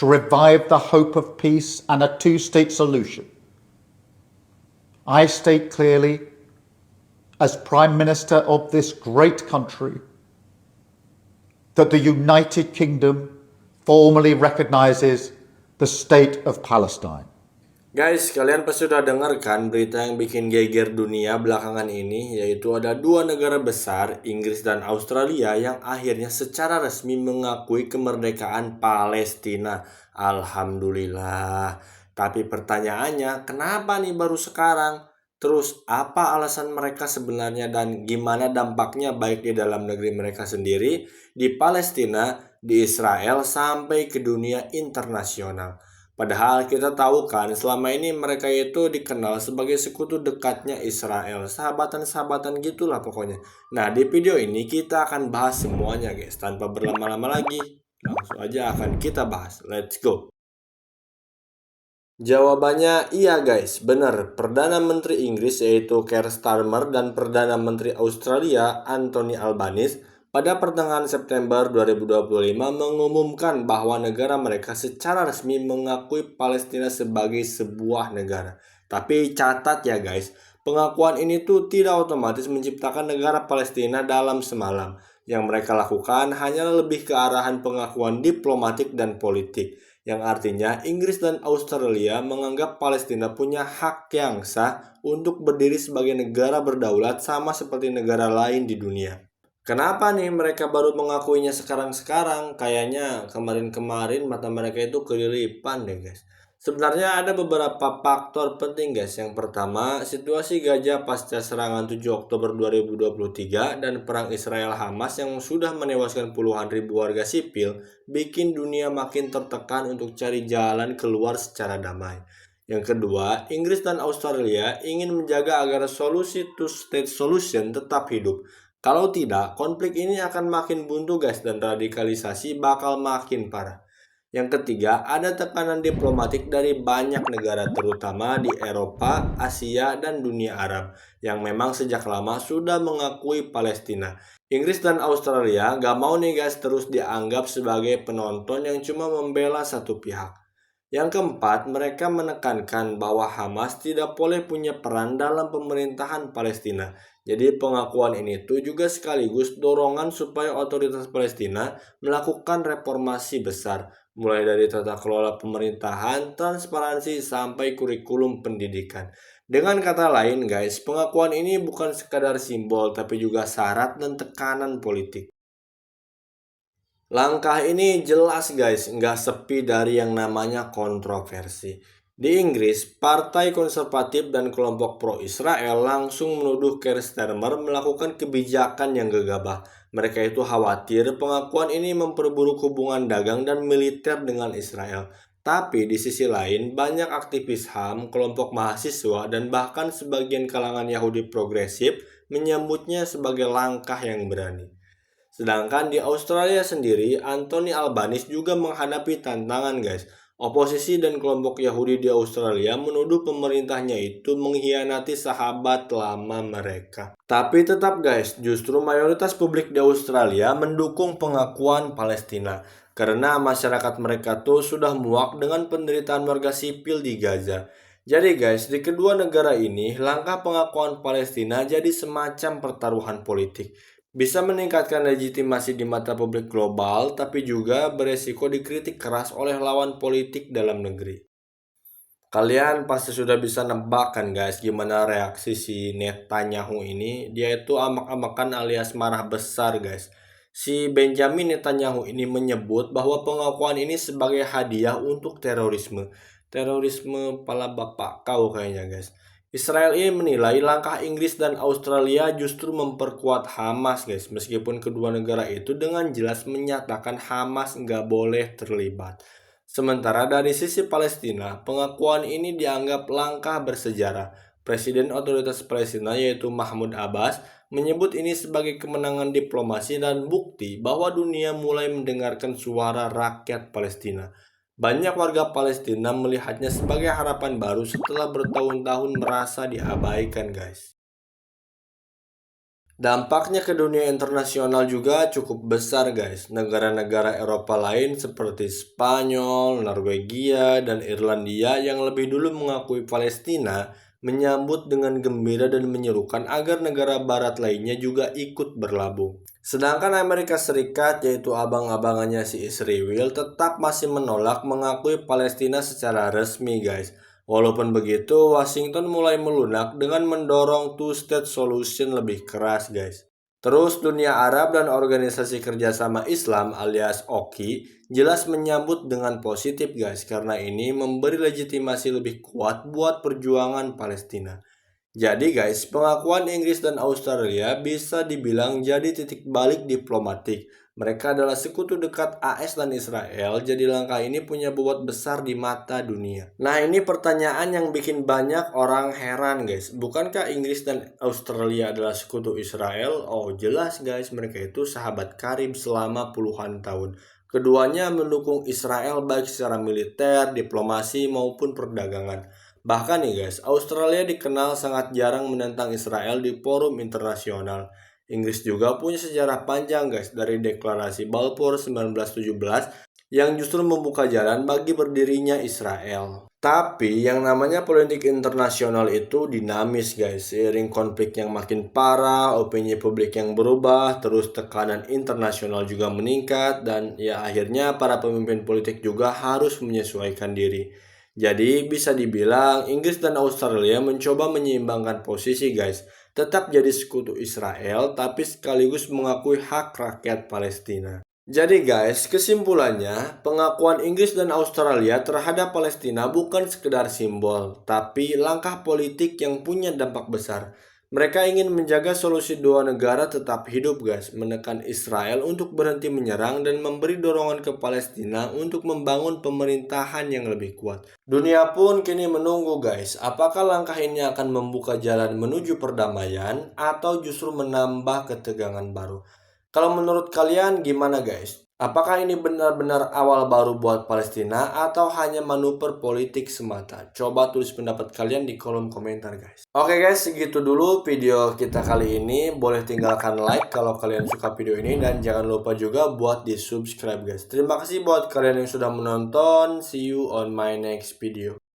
to revive the hope of peace and a two-state solution. I state clearly, as Prime Minister of this great country, that the United Kingdom formally recognizes the State of Palestine. Guys, kalian pasti sudah dengar kan berita yang bikin geger dunia belakangan ini, yaitu ada dua negara besar, Inggris dan Australia, yang akhirnya secara resmi mengakui kemerdekaan Palestina. Alhamdulillah. Tapi pertanyaannya, kenapa nih baru sekarang? Terus apa alasan mereka sebenarnya dan gimana dampaknya baik di dalam negeri mereka sendiri, di Palestina, di Israel, sampai ke dunia internasional? Padahal kita tahu kan selama ini mereka itu dikenal sebagai sekutu dekatnya Israel. Sahabatan-sahabatan gitulah pokoknya. Nah, di video ini kita akan bahas semuanya guys. Tanpa berlama-lama lagi, langsung aja akan kita bahas. Let's go. Jawabannya iya guys, benar. Perdana Menteri Inggris yaitu Keir Starmer dan Perdana Menteri Australia Anthony Albanese pada pertengahan September 2025 mengumumkan bahwa negara mereka secara resmi mengakui Palestina sebagai sebuah negara. Tapi catat ya guys, pengakuan ini tuh tidak otomatis menciptakan negara Palestina dalam semalam. Yang mereka lakukan hanyalah lebih ke arahan pengakuan diplomatik dan politik. Yang artinya Inggris dan Australia menganggap Palestina punya hak yang sah untuk berdiri sebagai negara berdaulat sama seperti negara lain di dunia. Kenapa nih mereka baru mengakuinya sekarang-sekarang? Kayaknya kemarin-kemarin mata mereka itu kelilipan deh guys. Sebenarnya ada beberapa faktor penting guys. Yang pertama, situasi Gaza pasca serangan 7 Oktober 2023 dan perang Israel Hamas yang sudah menewaskan puluhan ribu warga sipil bikin dunia makin tertekan untuk cari jalan keluar secara damai. Yang kedua, Inggris dan Australia ingin menjaga agar solusi two-state solution tetap hidup. Kalau tidak, konflik ini akan makin buntu guys dan radikalisasi bakal makin parah. Yang ketiga, ada tekanan diplomatik dari banyak negara terutama di Eropa, Asia, dan dunia Arab yang memang sejak lama sudah mengakui Palestina. Inggris dan Australia gak mau nih guys terus dianggap sebagai penonton yang cuma membela satu pihak. Yang keempat, mereka menekankan bahwa Hamas tidak boleh punya peran dalam pemerintahan Palestina. Jadi pengakuan ini tuh juga sekaligus dorongan supaya otoritas Palestina melakukan reformasi besar, mulai dari tata kelola pemerintahan, transparansi, sampai kurikulum pendidikan. Dengan kata lain guys, pengakuan ini bukan sekadar simbol tapi juga syarat dan tekanan politik. Langkah ini jelas guys, nggak sepi dari yang namanya kontroversi. Di Inggris, Partai Konservatif dan kelompok pro-Israel langsung menuduh Keir Starmer melakukan kebijakan yang gegabah. Mereka itu khawatir pengakuan ini memperburuk hubungan dagang dan militer dengan Israel. Tapi di sisi lain, banyak aktivis HAM, kelompok mahasiswa, dan bahkan sebagian kalangan Yahudi progresif menyambutnya sebagai langkah yang berani. Sedangkan di Australia sendiri, Anthony Albanese juga menghadapi tantangan guys. Oposisi dan kelompok Yahudi di Australia menuduh pemerintahnya itu mengkhianati sahabat lama mereka. Tapi tetap guys, justru mayoritas publik di Australia mendukung pengakuan Palestina. Karena masyarakat mereka tuh sudah muak dengan penderitaan warga sipil di Gaza. Jadi guys, di kedua negara ini, langkah pengakuan Palestina jadi semacam pertaruhan politik. Bisa meningkatkan legitimasi di mata publik global, tapi juga beresiko dikritik keras oleh lawan politik dalam negeri. Kalian pasti sudah bisa nebak kan guys gimana reaksi si Netanyahu ini. Dia itu amak-amakan alias marah besar guys. Si Benjamin Netanyahu ini menyebut bahwa pengakuan ini sebagai hadiah untuk terorisme. Terorisme pala bapak kau kayaknya guys. Israel ini menilai langkah Inggris dan Australia justru memperkuat Hamas guys. Meskipun kedua negara itu dengan jelas menyatakan Hamas nggak boleh terlibat. Sementara dari sisi Palestina, pengakuan ini dianggap langkah bersejarah. Presiden Otoritas Palestina yaitu Mahmud Abbas menyebut ini sebagai kemenangan diplomasi dan bukti bahwa dunia mulai mendengarkan suara rakyat Palestina. Banyak warga Palestina melihatnya sebagai harapan baru setelah bertahun-tahun merasa diabaikan guys. Dampaknya ke dunia internasional juga cukup besar guys. Negara-negara Eropa lain seperti Spanyol, Norwegia, dan Irlandia yang lebih dulu mengakui Palestina menyambut dengan gembira dan menyerukan agar negara barat lainnya juga ikut berlabuh. Sedangkan Amerika Serikat, yaitu abang-abangannya si Israel, tetap masih menolak mengakui Palestina secara resmi guys. Walaupun begitu, Washington mulai melunak dengan mendorong two-state solution lebih keras, guys. Terus dunia Arab dan Organisasi Kerjasama Islam alias OKI jelas menyambut dengan positif, guys, karena ini memberi legitimasi lebih kuat buat perjuangan Palestina. Jadi guys, pengakuan Inggris dan Australia bisa dibilang jadi titik balik diplomatik. Mereka adalah sekutu dekat AS dan Israel, jadi langkah ini punya bobot besar di mata dunia. Nah, ini pertanyaan yang bikin banyak orang heran guys. Bukankah Inggris dan Australia adalah sekutu Israel? Oh jelas guys, mereka itu sahabat karib selama puluhan tahun. Keduanya mendukung Israel baik secara militer, diplomasi, maupun perdagangan. Bahkan nih guys, Australia dikenal sangat jarang menentang Israel di forum internasional. Inggris juga punya sejarah panjang guys, dari deklarasi Balfour 1917 yang justru membuka jalan bagi berdirinya Israel. Tapi yang namanya politik internasional itu dinamis guys. Seiring konflik yang makin parah, opini publik yang berubah, terus tekanan internasional juga meningkat, dan ya akhirnya para pemimpin politik juga harus menyesuaikan diri. Jadi bisa dibilang Inggris dan Australia mencoba menyeimbangkan posisi guys. Tetap jadi sekutu Israel tapi sekaligus mengakui hak rakyat Palestina. Jadi guys, kesimpulannya pengakuan Inggris dan Australia terhadap Palestina bukan sekedar simbol, tapi langkah politik yang punya dampak besar. Mereka ingin menjaga solusi dua negara tetap hidup guys, menekan Israel untuk berhenti menyerang dan memberi dorongan ke Palestina untuk membangun pemerintahan yang lebih kuat. Dunia pun kini menunggu guys, apakah langkah ini akan membuka jalan menuju perdamaian atau justru menambah ketegangan baru. Kalau menurut kalian gimana guys? Apakah ini benar-benar awal baru buat Palestina atau hanya manuver politik semata? Coba tulis pendapat kalian di kolom komentar guys. Oke guys, segitu dulu video kita kali ini. Boleh tinggalkan like kalau kalian suka video ini dan jangan lupa juga buat di subscribe guys. Terima kasih buat kalian yang sudah menonton. See you on my next video.